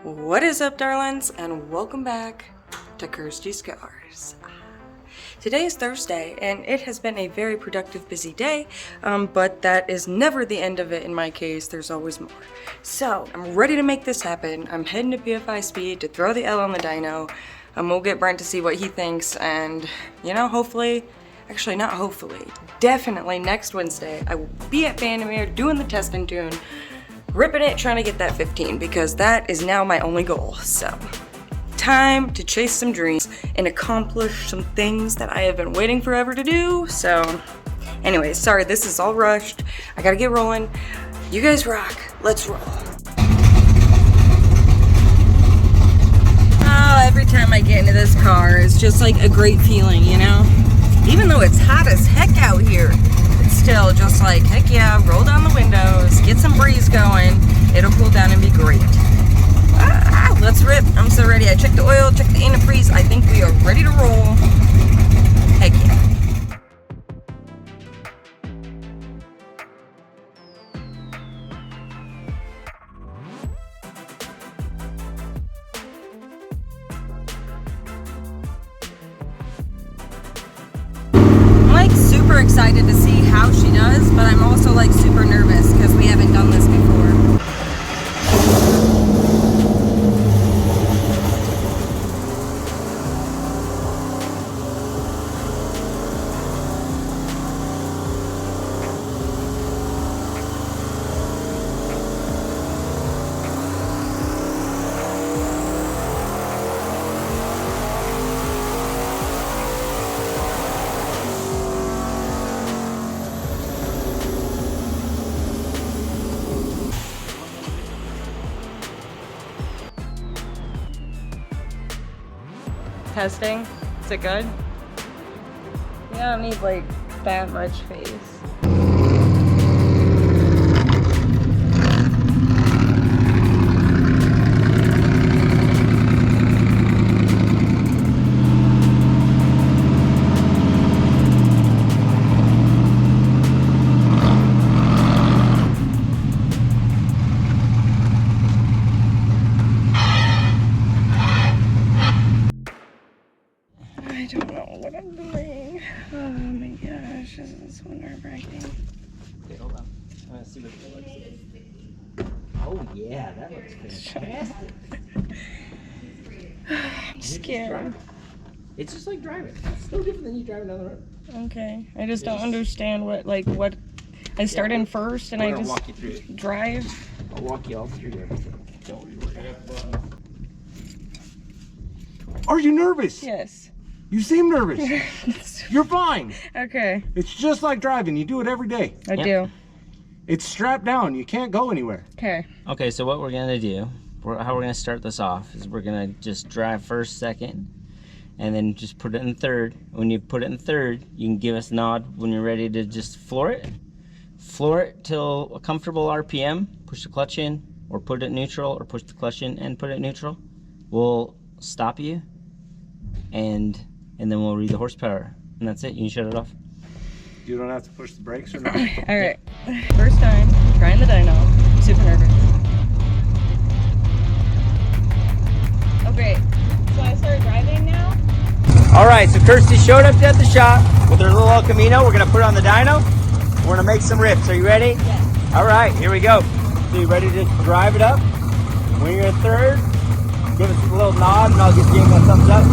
What is up, darlings, and welcome back to Kirsties'Karz. Today is Thursday, and it has been a very productive, busy day, but that is never the end of it in my case. There's always more. So, I'm ready to make this happen. I'm heading to PFI Speed to throw the L on the dyno. We'll get Brent to see what he thinks, and, you know, hopefully, actually not hopefully, definitely next Wednesday, I will be at Bandimere doing the test and tune, ripping it, trying to get that 15, because that is now my only goal. So, time to chase some dreams and accomplish some things that I have been waiting forever to do. So, anyways, sorry, this is all rushed. I gotta get rolling. You guys rock. Let's roll. Oh, every time I get into this car, it's just like a great feeling, you know? Even though it's hot as heck out here, it's still just like, heck yeah, roll down the windows, get some breeze going, it'll cool down and be great. Let's rip. I'm so ready. I checked the oil, checked the antifreeze. I think we are ready to roll. Heck yeah. I'm like super excited to see how she does, but I'm also like super nervous because we haven't done this before. Testing. Is it good? You don't need like that much phase. I don't know what I'm doing. Oh my gosh, this is so nerve-wracking. Okay, hold on. I want to see what it looks like. Oh yeah, that looks fantastic. I'm scared. It's just like driving. It's no different than you driving down the road. Okay, I just don't understand what I start in first and I just walk you through it. drive. I'll walk you all through everything. Don't worry. Are you nervous? Yes. You seem nervous. You're fine. Okay, It's just like driving. You do it every day. I do. It's strapped down. You can't go anywhere. Okay. Okay, so what we're gonna do, how we're gonna start this off is we're gonna just drive first, second, and then just put it in third. When you put it in third, you can give us a nod when you're ready to just floor it. Floor it till a comfortable RPM. Push the clutch in, or put it neutral, or push the clutch in and put it neutral. We'll stop you, and then we'll read the horsepower, and that's it. You can shut it off. You don't have to push the brakes or not. All right. First time trying the dyno. Super nervous. Oh great. So I start driving now? All right, so Kirstie showed up at the shop with her little elcamino. We're gonna put it on the dyno. We're gonna make some rips. Are you ready? Yes. All right, here we go. So you ready to drive it up? When you're in third, give us a little nod and I'll give you a thumbs up.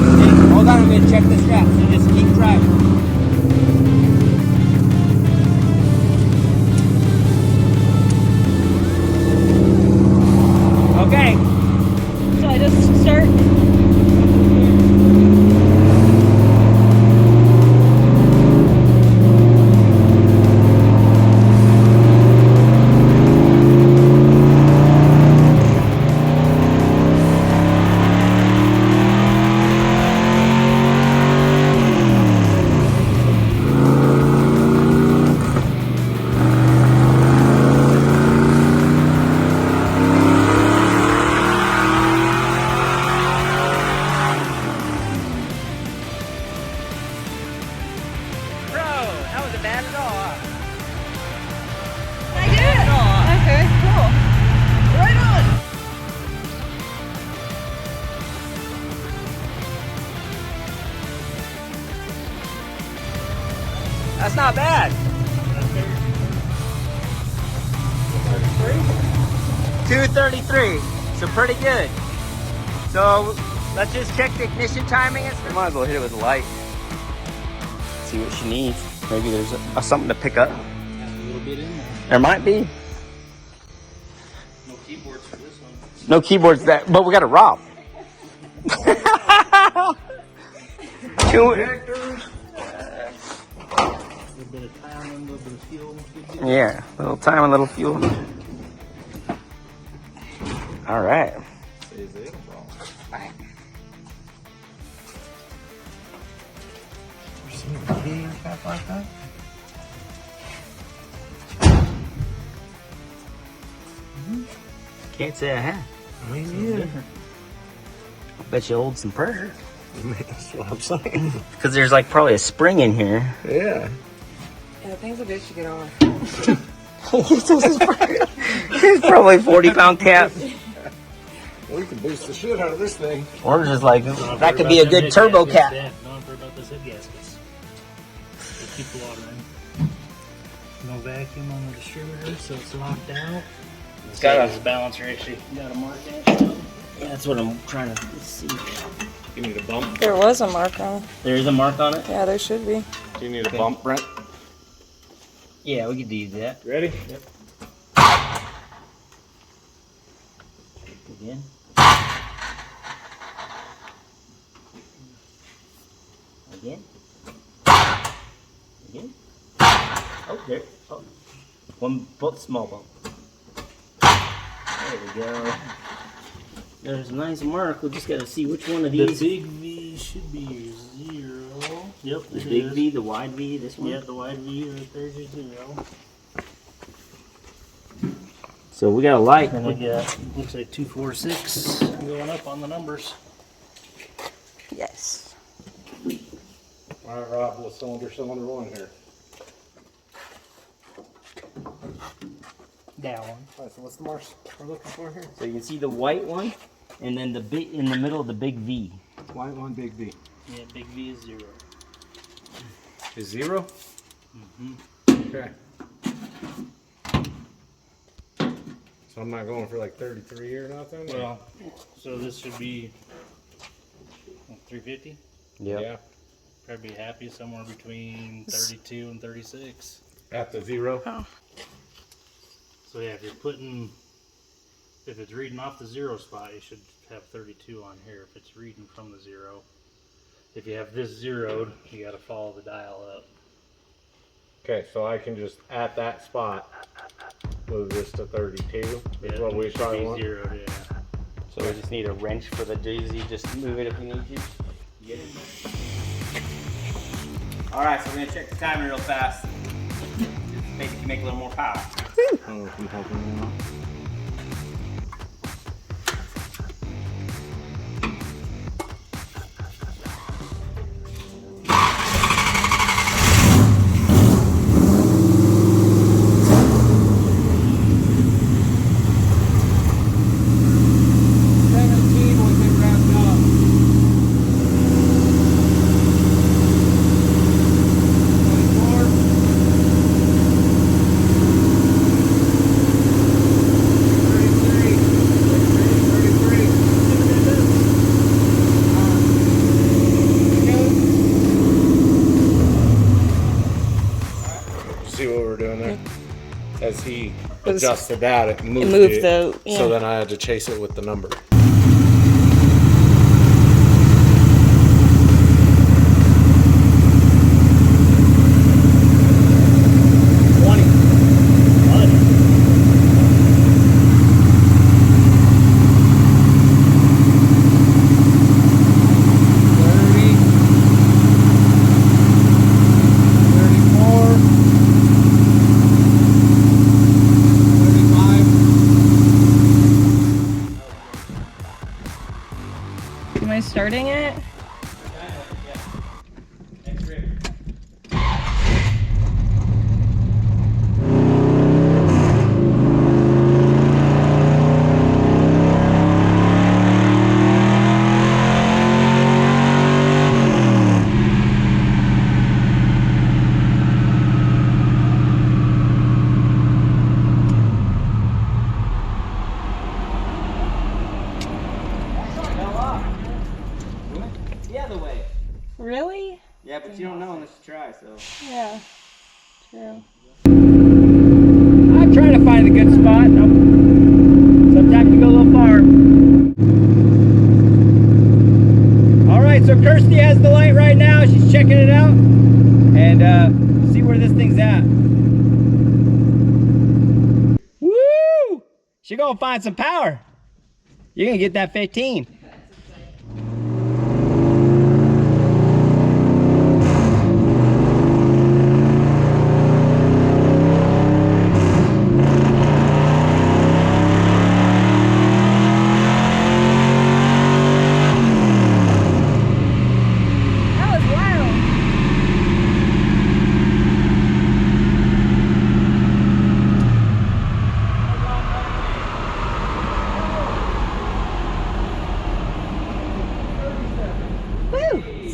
Okay, hold on, I'm gonna check the strap, so just keep driving. Okay. So I just start. not bad. 233. So pretty good. So let's just check the ignition timing. We might as well hit it with a light. See what she needs. Maybe there's something to pick up. A little bit in there. There might be. No keyboards for this one. No keyboards that, but we got a Rob. A little bit of time, a little bit of fuel. Yeah, a little time, a little fuel. All right. Can't say I have. Me neither. I bet you hold some pressure. That's what I'm saying. Because there's like probably a spring in here. Yeah. Yeah, things a bitch to get on. It's probably a 40-pound cap. We can boost the shit out of this thing. Or just like, that could be a good turbo cap. Don't worry about those head gaskets. Just keep the water in. No vacuum on the distributor, so it's locked out. It's got This a, balancer actually got a mark in it. yeah, that's what I'm trying to see. You need a bump? There was a mark on it. There is a mark on it? Yeah, there should be. Do you need a bump, Brent? Yeah, we could do that. Ready? Yep. Again. Again. Again. Oh, there. Oh. One small bump. There we go. There's a nice mark. We just got to see which one of The these. big V should be 0. Yep, The it big is. V, the wide V, this one. Yeah, the wide V right there's your 0. So we got a light. And we got, looks like 246 going up on the numbers. Yes. All right, Rob, what cylinder one here? That one. All right, so what's the marks we're looking for here? So you can see the white one, and then the big in the middle of the big V. White one, big V. Yeah, big V is 0. Is 0? Mm-hmm. Okay. So I'm not going for like 33 or nothing? Well, so this should be 350. Yeah. Probably be happy somewhere between 32 and 36. At the 0? Oh. So yeah, if you're putting, if it's reading off the 0 spot, you should have 32 on here. If it's reading from the 0, if you have this zeroed, you got to follow the dial up. Okay, so I can just, at that spot, move this to 32? Is Yeah, what we it should probably be want? zeroed, yeah. So we just need a wrench for the daisy. Just move it if you need to. Get it. All right, so we're gonna check the timer real fast. Just make a little more power. Oh, if you help me out. See what we're doing there? As he adjusted that, it moved, the, yeah. So then I had to chase it with the number. try, so. Yeah. True. I'm trying to find a good spot. Sometimes you go a little far. Alright, so Kirstie has the light right now. She's checking it out. And see where this thing's at. Woo! She's gonna find some power. You're gonna get that 15.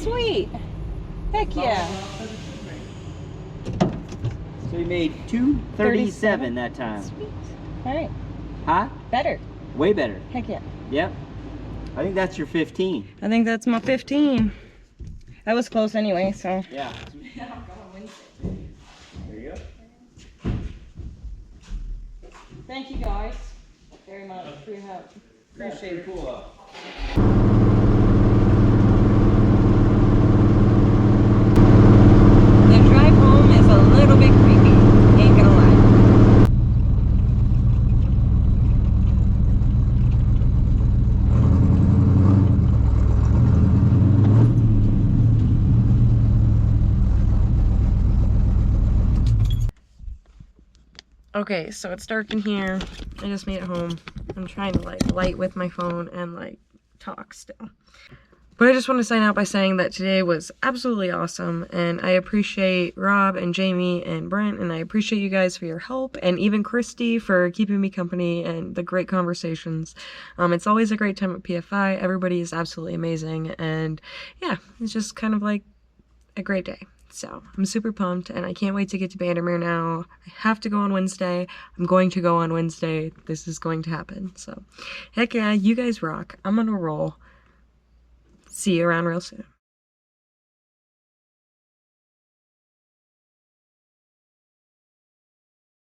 Sweet. Heck yeah. So you made 2:37 that time. Sweet. All right. Huh? Better. Way better. Heck yeah. Yep. I think that's your 15. I think that's my 15. That was close anyway, so. Yeah. There you go. Thank you guys very much for your help. Appreciate it. Cool. The drive home is a little bit creepy, ain't gonna lie. Okay, so it's dark in here. I just made it home. I'm trying to like light with my phone and like talk still. But I just want to sign out by saying that today was absolutely awesome, and I appreciate Rob and Jamie and Brent, and I appreciate you guys for your help, and even Kirstie for keeping me company and the great conversations. It's always a great time at PFI. Everybody is absolutely amazing, and yeah, it's just kind of like a great day. So I'm super pumped, and I can't wait to get to Bandimere now. I have to go on Wednesday. I'm going to go on Wednesday. This is going to happen. So heck yeah, you guys rock. I'm gonna roll. See you around real soon.